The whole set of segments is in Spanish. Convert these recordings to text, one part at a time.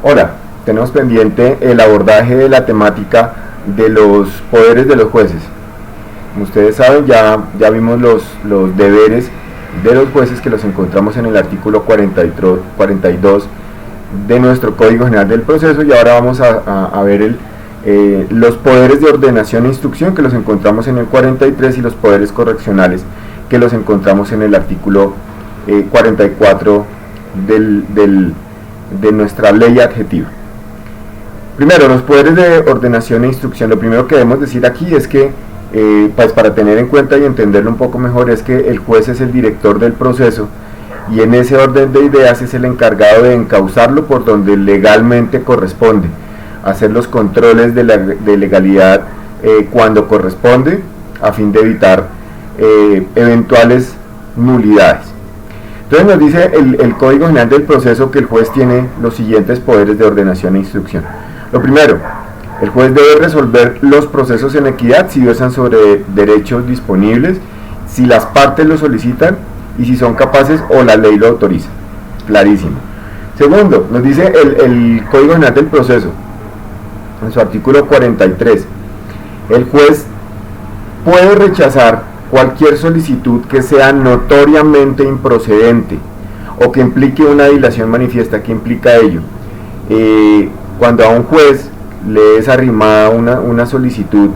Hola, tenemos pendiente el abordaje de la temática de los poderes de los jueces. Como ustedes saben, ya vimos los deberes de los jueces que los encontramos en el artículo 42 de nuestro Código General del Proceso, y ahora vamos a ver los poderes de ordenación e instrucción que los encontramos en el 43 y los poderes correccionales que los encontramos en el artículo 44 de nuestra ley adjetiva. Primero, los poderes de ordenación e instrucción. Lo primero que debemos decir aquí es que, pues para tener en cuenta y entenderlo un poco mejor, es que el juez es el director del proceso y en ese orden de ideas es el encargado de encauzarlo por donde legalmente corresponde, hacer los controles de legalidad cuando corresponde, a fin de evitar eventuales nulidades. Entonces nos dice el Código General del Proceso que el juez tiene los siguientes poderes de ordenación e instrucción. Lo primero, el juez debe resolver los procesos en equidad si versan sobre derechos disponibles, si las partes lo solicitan y si son capaces o la ley lo autoriza. Clarísimo. Segundo, nos dice el Código General del Proceso, en su artículo 43, el juez puede rechazar cualquier solicitud que sea notoriamente improcedente o que implique una dilación manifiesta. ¿Qué implica ello? Cuando a un juez le es arrimada una solicitud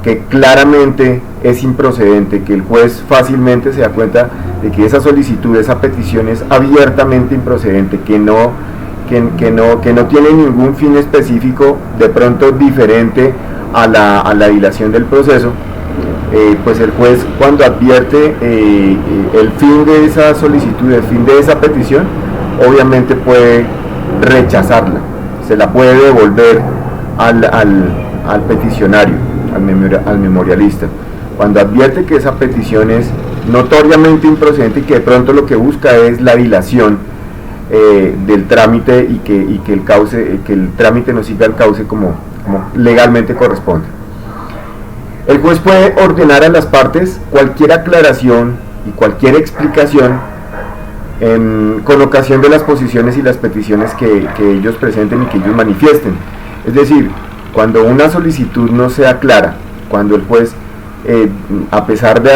que claramente es improcedente, que el juez fácilmente se da cuenta de que esa solicitud, esa petición es abiertamente improcedente, que no tiene ningún fin específico, de pronto diferente a la dilación del proceso, pues el juez, cuando advierte el fin de esa solicitud, el fin de esa petición, obviamente puede rechazarla, se la puede devolver al peticionario, al memorialista, cuando advierte que esa petición es notoriamente improcedente y que de pronto lo que busca es la dilación del trámite y que el trámite no siga el cauce como legalmente corresponde. El juez puede ordenar a las partes cualquier aclaración y cualquier explicación con ocasión de las posiciones y las peticiones que ellos presenten y que ellos manifiesten. Es decir, cuando una solicitud no sea clara, cuando el juez, a pesar de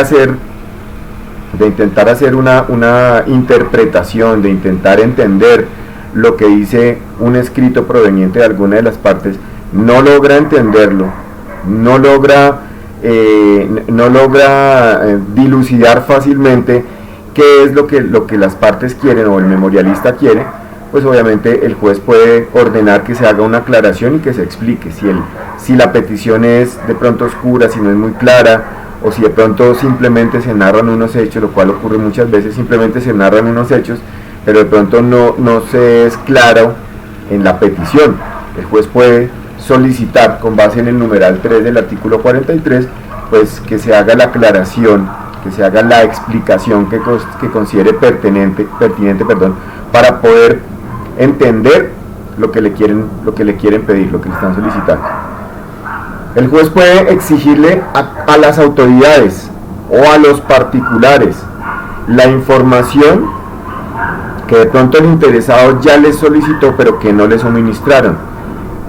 intentar hacer una interpretación, de intentar entender lo que dice un escrito proveniente de alguna de las partes, no logra entenderlo, no logra dilucidar fácilmente qué es lo que las partes quieren o el memorialista quiere, pues obviamente el juez puede ordenar que se haga una aclaración y que se explique si la petición es de pronto oscura, si no es muy clara, o si de pronto simplemente se narran unos hechos, lo cual ocurre muchas veces, simplemente se narran unos hechos, pero de pronto no se es claro en la petición. El juez puede solicitar, con base en el numeral 3 del artículo 43, pues que se haga la aclaración, que se haga la explicación que considere pertinente, para poder entender lo que le quieren pedir, lo que le están solicitando. El juez puede exigirle a las autoridades o a los particulares la información que de pronto el interesado ya les solicitó pero que no le suministraron,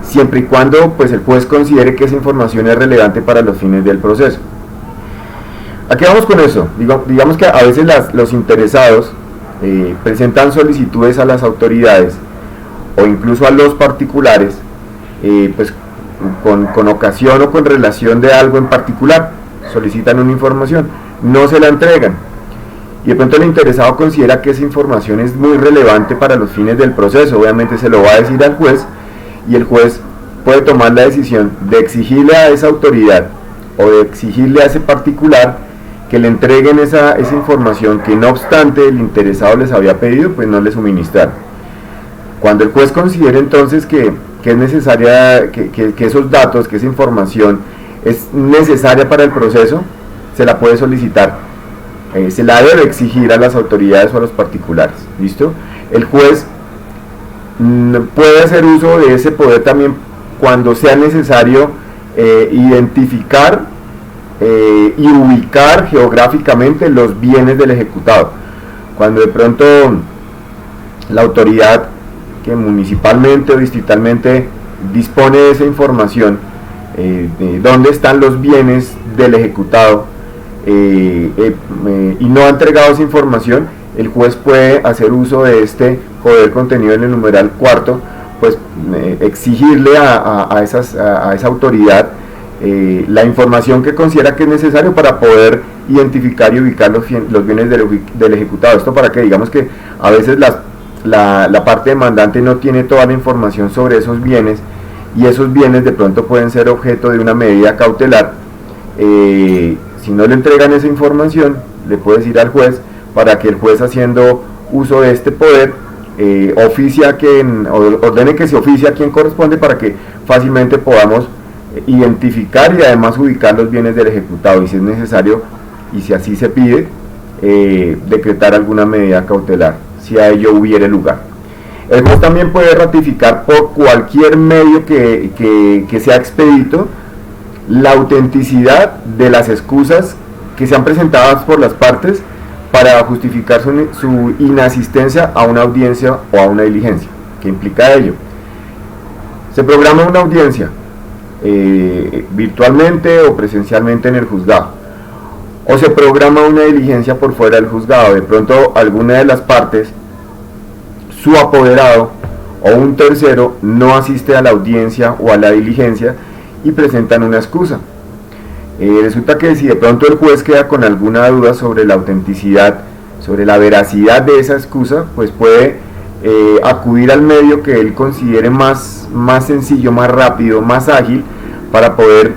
siempre y cuando pues el juez considere que esa información es relevante para los fines del proceso. ¿A qué vamos con eso? Digamos que a veces los interesados presentan solicitudes a las autoridades o incluso a los particulares, pues con ocasión o con relación de algo en particular, solicitan una información, no se la entregan, y de pronto el interesado considera que esa información es muy relevante para los fines del proceso. Obviamente se lo va a decir al juez, y el juez puede tomar la decisión de exigirle a esa autoridad o de exigirle a ese particular que le entreguen esa información que, no obstante el interesado les había pedido, pues no le suministraron. Cuando el juez considere entonces que es necesaria, que esos datos, que esa información es necesaria para el proceso, se la puede solicitar, se la debe exigir a las autoridades o a los particulares. ¿Listo? El juez puede hacer uso de ese poder también cuando sea necesario identificar y ubicar geográficamente los bienes del ejecutado. Cuando de pronto la autoridad que municipalmente o distritalmente dispone de esa información, de dónde están los bienes del ejecutado, y no ha entregado esa información, el juez puede hacer uso de este poder contenido en el numeral cuarto, pues exigirle a esa autoridad la información que considera que es necesario para poder identificar y ubicar los bienes del ejecutado. Esto para que digamos que a veces la parte demandante no tiene toda la información sobre esos bienes, y esos bienes de pronto pueden ser objeto de una medida cautelar. Si no le entregan esa información, le puede decir al juez para que el juez, haciendo uso de este poder, ordene que se oficie a quien corresponde para que fácilmente podamos identificar y además ubicar los bienes del ejecutado, y si es necesario y si así se pide, decretar alguna medida cautelar si a ello hubiere lugar. El juez también puede ratificar por cualquier medio que sea expedito la autenticidad de las excusas que sean presentadas por las partes para justificar su inasistencia a una audiencia o a una diligencia. ¿Qué implica ello? Se programa una audiencia virtualmente o presencialmente en el juzgado, o se programa una diligencia por fuera del juzgado. De pronto alguna de las partes, su apoderado o un tercero, no asiste a la audiencia o a la diligencia y presentan una excusa. Resulta que si de pronto el juez queda con alguna duda sobre la autenticidad, sobre la veracidad de esa excusa, pues puede acudir al medio que él considere más sencillo, más rápido, más ágil, para poder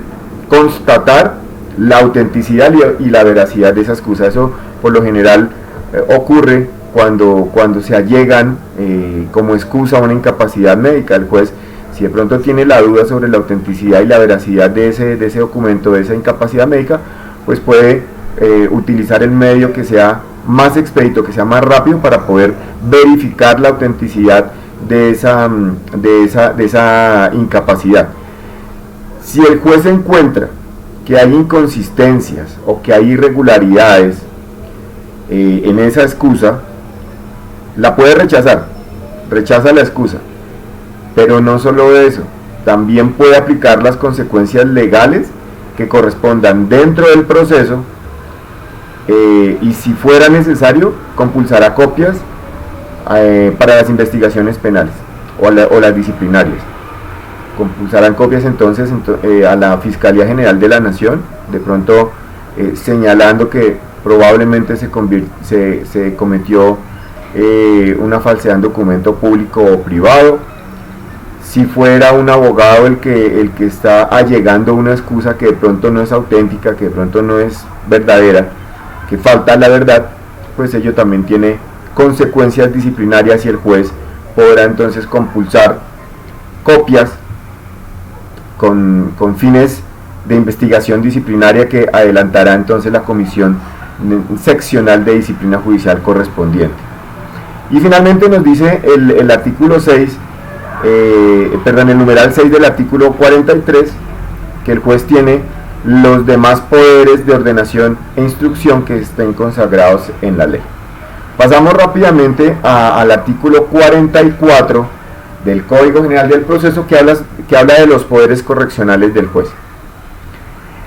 constatar la autenticidad y la veracidad de esa excusa. Eso por lo general ocurre cuando se allegan como excusa una incapacidad médica. El juez, si de pronto tiene la duda sobre la autenticidad y la veracidad de ese documento, de esa incapacidad médica, pues puede utilizar el medio que sea más expedito, que sea más rápido, para poder verificar la autenticidad de esa incapacidad. Si el juez encuentra que hay inconsistencias o que hay irregularidades en esa excusa, la puede rechazar, rechaza la excusa. Pero no solo eso, también puede aplicar las consecuencias legales que correspondan dentro del proceso, y si fuera necesario, compulsará copias para las investigaciones penales o las disciplinarias. Compulsarán copias entonces a la Fiscalía General de la Nación, de pronto señalando que probablemente se cometió una falsedad en documento público o privado. Si fuera un abogado el que está allegando una excusa que de pronto no es auténtica, que de pronto no es verdadera, que falta la verdad, pues ello también tiene consecuencias disciplinarias, y el juez podrá entonces compulsar copias con fines de investigación disciplinaria que adelantará entonces la Comisión Seccional de Disciplina Judicial correspondiente. Y finalmente nos dice el artículo 6, el numeral 6 del artículo 43, que el juez tiene los demás poderes de ordenación e instrucción que estén consagrados en la ley. Pasamos rápidamente al artículo 44 del Código General del Proceso, que habla de los poderes correccionales del juez.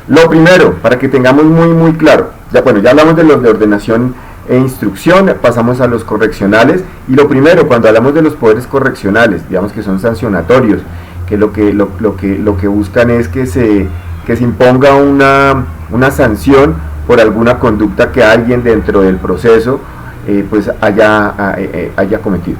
Lo primero, para que tengamos muy claro, ya hablamos de los de ordenación e instrucción, pasamos a los correccionales. Y lo primero, cuando hablamos de los poderes correccionales, digamos que son sancionatorios, que lo que buscan es que se imponga una sanción por alguna conducta que alguien dentro del proceso pues haya cometido.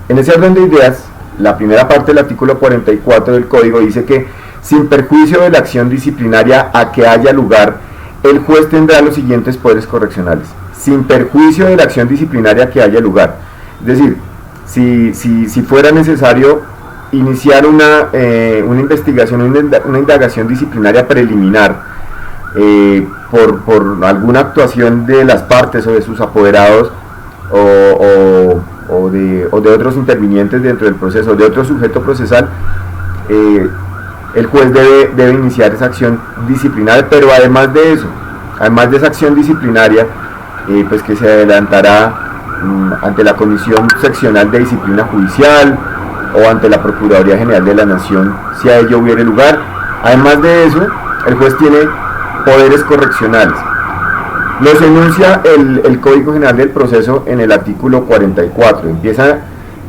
En ese orden de ideas, la primera parte del artículo 44 del Código dice que, sin perjuicio de la acción disciplinaria a que haya lugar, el juez tendrá los siguientes poderes correccionales. Sin perjuicio de la acción disciplinaria que haya lugar. Es decir, si fuera necesario iniciar una investigación, una indagación disciplinaria preliminar por alguna actuación de las partes o de sus apoderados o de otros intervinientes dentro del proceso, de otro sujeto procesal, el juez debe iniciar esa acción disciplinaria. Pero además de esa acción disciplinaria, pues que se adelantará ante la Comisión Seccional de Disciplina Judicial o ante la Procuraduría General de la Nación, si a ello hubiere lugar. Además de eso, el juez tiene poderes correccionales. Los enuncia el Código General del Proceso en el artículo 44. Empieza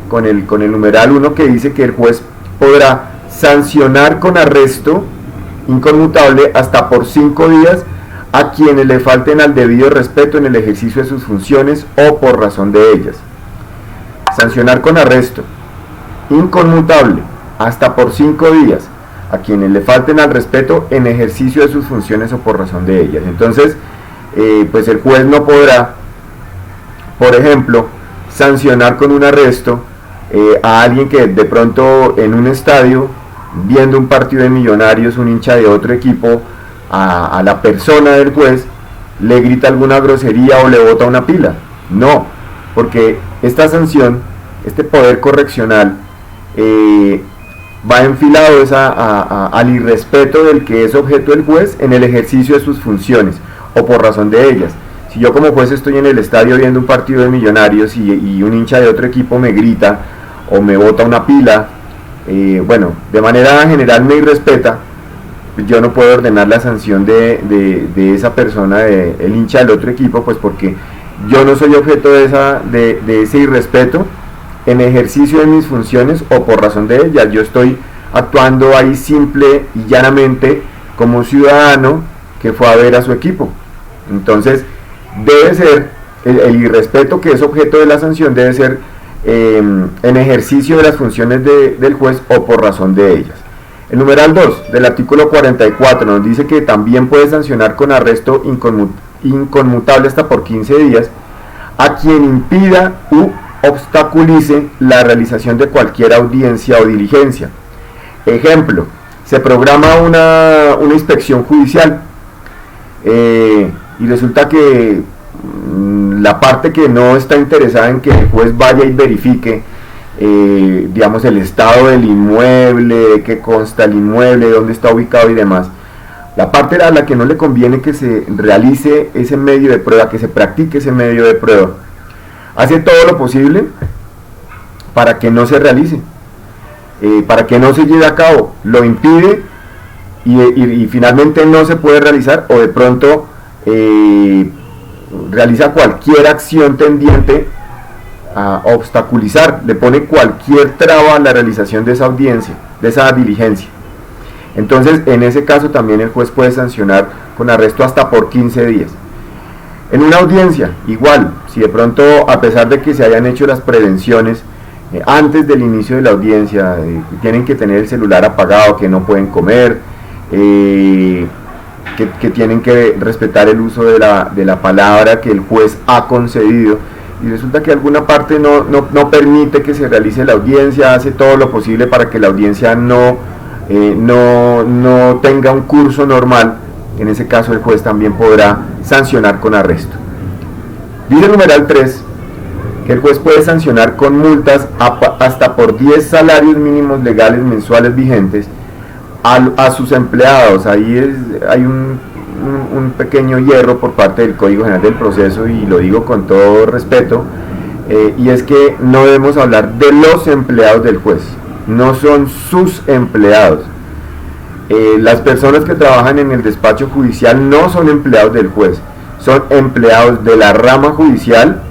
con el numeral 1, que dice que el juez podrá sancionar con arresto inconmutable hasta por 5 días a quienes le falten al debido respeto en el ejercicio de sus funciones o por razón de ellas. Sancionar con arresto inconmutable hasta por 5 días a quienes le falten al respeto en ejercicio de sus funciones o por razón de ellas. Entonces, pues el juez no podrá, por ejemplo, sancionar con un arresto a alguien que de pronto en un estadio, viendo un partido de Millonarios, un hincha de otro equipo, a la persona del juez le grita alguna grosería o le bota una pila. No, porque esta sanción, este poder correccional, va enfilado al irrespeto del que es objeto el juez en el ejercicio de sus funciones o por razón de ellas. Si yo como juez estoy en el estadio viendo un partido de Millonarios y un hincha de otro equipo me grita o me bota una pila, bueno, de manera general me irrespeta, yo no puedo ordenar la sanción de esa persona, el hincha del otro equipo, pues porque yo no soy objeto de ese irrespeto en ejercicio de mis funciones o por razón de ellas. Yo estoy actuando ahí simple y llanamente como un ciudadano que fue a ver a su equipo. Entonces debe ser el irrespeto que es objeto de la sanción, debe ser en ejercicio de las funciones del juez o por razón de ellas. El numeral 2 del artículo 44 nos dice que también puede sancionar con arresto inconmutable hasta por 15 días a quien impida u obstaculice la realización de cualquier audiencia o diligencia. Ejemplo, se programa una inspección judicial y resulta que la parte que no está interesada en que el juez vaya y verifique digamos el estado del inmueble, qué consta el inmueble, dónde está ubicado y demás, la parte a la que no le conviene que se realice ese medio de prueba, que se practique ese medio de prueba, hace todo lo posible para que no se realice, para que no se lleve a cabo, lo impide y finalmente no se puede realizar, o de pronto realiza cualquier acción tendiente a obstaculizar, le pone cualquier traba a la realización de esa audiencia, de esa diligencia. Entonces, en ese caso también el juez puede sancionar con arresto hasta por 15 días. En una audiencia, igual, si de pronto, a pesar de que se hayan hecho las prevenciones antes del inicio de la audiencia, tienen que tener el celular apagado, que no pueden comer, que tienen que respetar el uso de la palabra que el juez ha concedido, y resulta que alguna parte no permite que se realice la audiencia, hace todo lo posible para que la audiencia no tenga un curso normal, en ese caso el juez también podrá sancionar con arresto. Dice el numeral 3 que el juez puede sancionar con multas hasta por 10 salarios mínimos legales mensuales vigentes a sus empleados. Ahí hay un pequeño hierro por parte del Código General del Proceso, y lo digo con todo respeto, y es que no debemos hablar de los empleados del juez, no son sus empleados. Las personas que trabajan en el despacho judicial no son empleados del juez, son empleados de la rama judicial,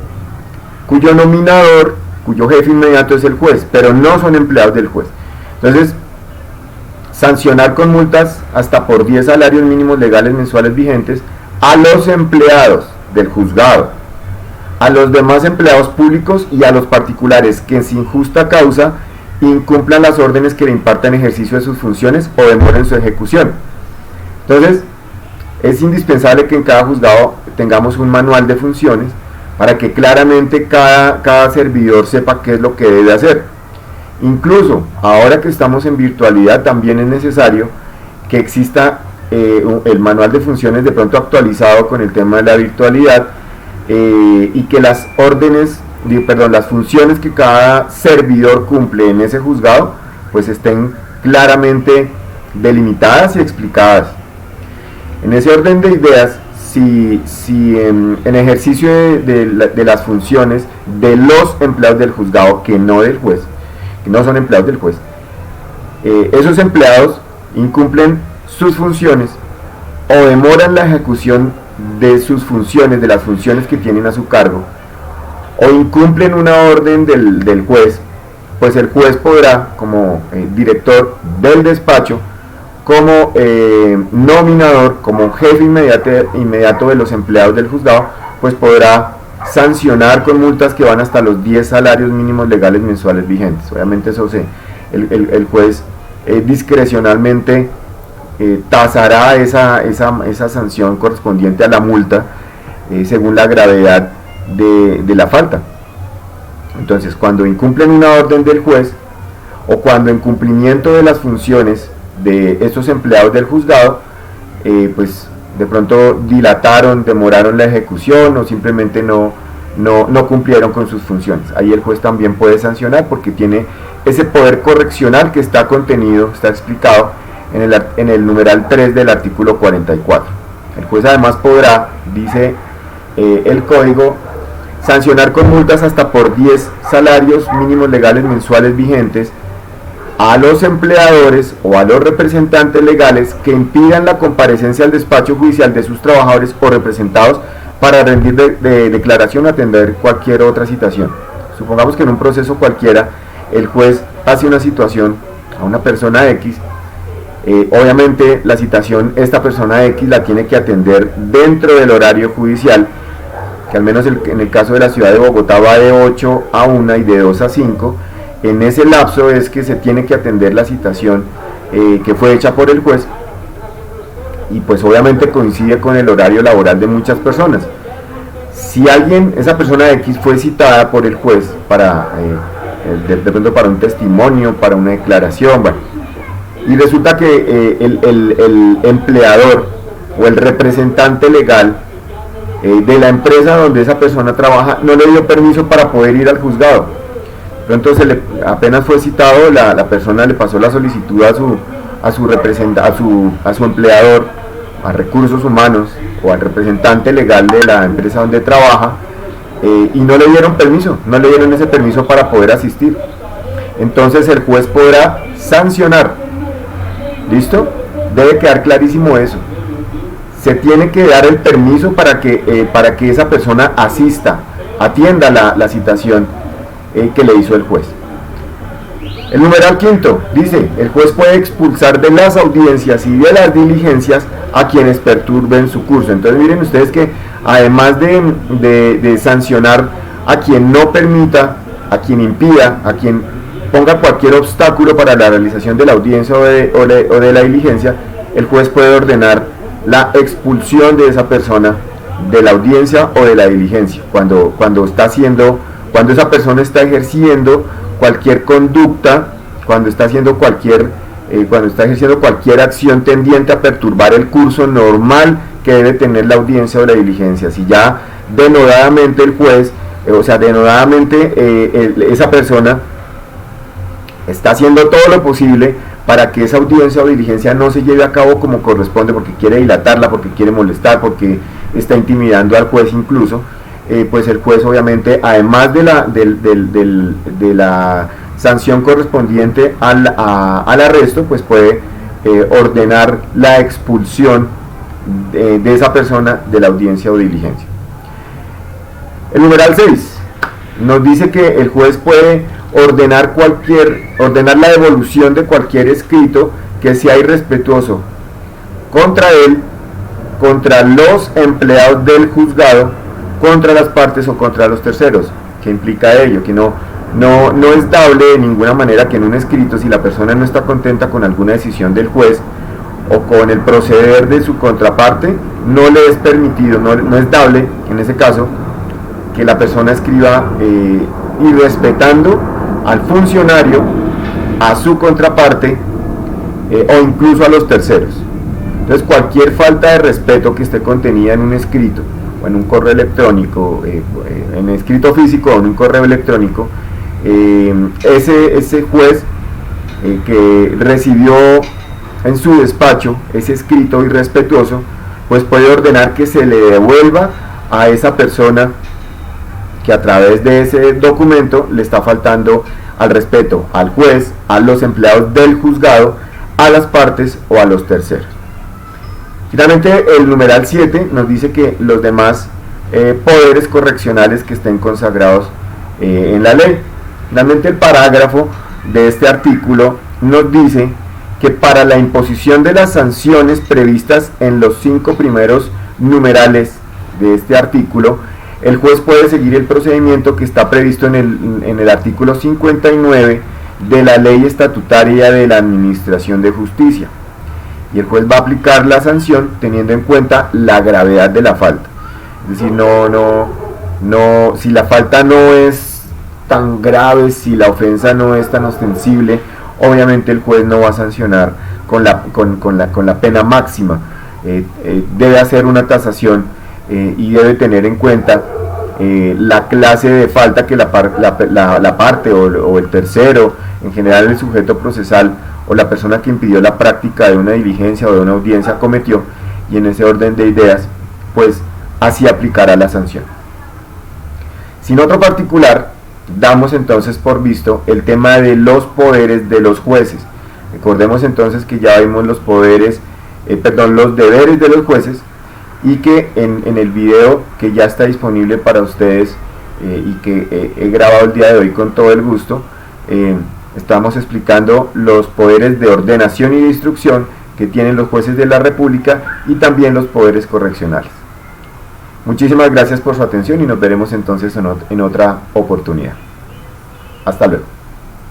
cuyo nominador, cuyo jefe inmediato es el juez, pero no son empleados del juez. Entonces, sancionar con multas hasta por 10 salarios mínimos legales mensuales vigentes a los empleados del juzgado, a los demás empleados públicos y a los particulares que sin justa causa incumplan las órdenes que le impartan ejercicio de sus funciones o demoren su ejecución. Entonces, es indispensable que en cada juzgado tengamos un manual de funciones para que claramente cada servidor sepa qué es lo que debe hacer. Incluso ahora que estamos en virtualidad, también es necesario que exista el manual de funciones de pronto actualizado con el tema de la virtualidad, y que las las funciones que cada servidor cumple en ese juzgado pues estén claramente delimitadas y explicadas. En ese orden de ideas, si en ejercicio de las funciones de los empleados del juzgado, que no del juez, que no son empleados del juez, esos empleados incumplen sus funciones o demoran la ejecución de sus funciones, de las funciones que tienen a su cargo, o incumplen una orden del juez, pues el juez podrá, como director del despacho, como nominador, como jefe inmediato de los empleados del juzgado, pues podrá sancionar con multas que van hasta los 10 salarios mínimos legales mensuales vigentes. Obviamente eso el juez discrecionalmente tasará esa sanción correspondiente a la multa según la gravedad de la falta. Entonces, cuando incumplen una orden del juez o cuando en cumplimiento de las funciones de estos empleados del juzgado, pues de pronto demoraron la ejecución o simplemente no cumplieron con sus funciones, ahí el juez también puede sancionar porque tiene ese poder correccional que está contenido, está explicado en el numeral 3 del artículo 44. El juez además podrá, dice el código, sancionar con multas hasta por 10 salarios mínimos legales mensuales vigentes a los empleadores o a los representantes legales que impidan la comparecencia al despacho judicial de sus trabajadores o representados para rendir declaración o atender cualquier otra citación. Supongamos que en un proceso cualquiera el juez hace una citación a una persona X, obviamente la citación, esta persona X la tiene que atender dentro del horario judicial, que al menos en el caso de la ciudad de Bogotá va de 8 a 1 y de 2 a 5, en ese lapso es que se tiene que atender la citación que fue hecha por el juez, y pues obviamente coincide con el horario laboral de muchas personas. Si esa persona X fue citada por el juez para de pronto para un testimonio, para una declaración, bueno, y resulta que el empleador o el representante legal de la empresa donde esa persona trabaja no le dio permiso para poder ir al juzgado. Entonces apenas fue citado, la persona le pasó la solicitud a su empleador, a recursos humanos o al representante legal de la empresa donde trabaja, y no le dieron permiso, no le dieron ese permiso para poder asistir. Entonces el juez podrá sancionar. ¿Listo? Debe quedar clarísimo eso. Se tiene que dar el permiso para que esa persona atienda la citación que le hizo el juez. El numeral 5 dice: el juez puede expulsar de las audiencias y de las diligencias a quienes perturben su curso. Entonces miren ustedes que además de sancionar a quien no permita, a quien impida, a quien ponga cualquier obstáculo para la realización de la audiencia o de la diligencia, el juez puede ordenar la expulsión de esa persona de la audiencia o de la diligencia cuando esa persona está ejerciendo cualquier conducta, cuando está ejerciendo cualquier acción tendiente a perturbar el curso normal que debe tener la audiencia o la diligencia. Si ya denodadamente el juez, esa persona está haciendo todo lo posible para que esa audiencia o diligencia no se lleve a cabo como corresponde, porque quiere dilatarla, porque quiere molestar, porque está intimidando al juez incluso, pues el juez obviamente, además de la sanción correspondiente al arresto, pues puede ordenar la expulsión de esa persona de la audiencia o diligencia. El numeral 6 nos dice que el juez puede ordenar la devolución de cualquier escrito que sea irrespetuoso contra él, contra los empleados del juzgado, contra las partes o contra los terceros. ¿Qué implica ello? Que no es dable de ninguna manera que en un escrito, si la persona no está contenta con alguna decisión del juez o con el proceder de su contraparte, no le es permitido, no es dable en ese caso que la persona escriba irrespetando al funcionario, a su contraparte o incluso a los terceros. Entonces cualquier falta de respeto que esté contenida en un escrito o en un correo electrónico, en escrito físico o en un correo electrónico, ese juez que recibió en su despacho ese escrito irrespetuoso, pues puede ordenar que se le devuelva a esa persona que a través de ese documento le está faltando al respeto al juez, a los empleados del juzgado, a las partes o a los terceros. Finalmente, el numeral 7 nos dice que los demás poderes correccionales que estén consagrados en la ley. Finalmente, el parágrafo de este artículo nos dice que para la imposición de las sanciones previstas en los 5 primeros numerales de este artículo, el juez puede seguir el procedimiento que está previsto en el artículo 59 de la Ley Estatutaria de la Administración de Justicia. Y el juez va a aplicar la sanción teniendo en cuenta la gravedad de la falta. Es decir, si la falta no es tan grave, si la ofensa no es tan ostensible, obviamente el juez no va a sancionar con la pena máxima. Debe hacer una tasación y debe tener en cuenta la clase de falta que la parte o el tercero, en general el sujeto procesal o la persona que impidió la práctica de una diligencia o de una audiencia cometió, y en ese orden de ideas, pues así aplicará la sanción. Sin otro particular, damos entonces por visto el tema de los poderes de los jueces. Recordemos entonces que ya vimos los deberes de los jueces, y que en el video que ya está disponible para ustedes y que he grabado el día de hoy con todo el gusto, estamos explicando los poderes de ordenación y de instrucción que tienen los jueces de la República y también los poderes correccionales. Muchísimas gracias por su atención y nos veremos entonces en otra oportunidad. Hasta luego.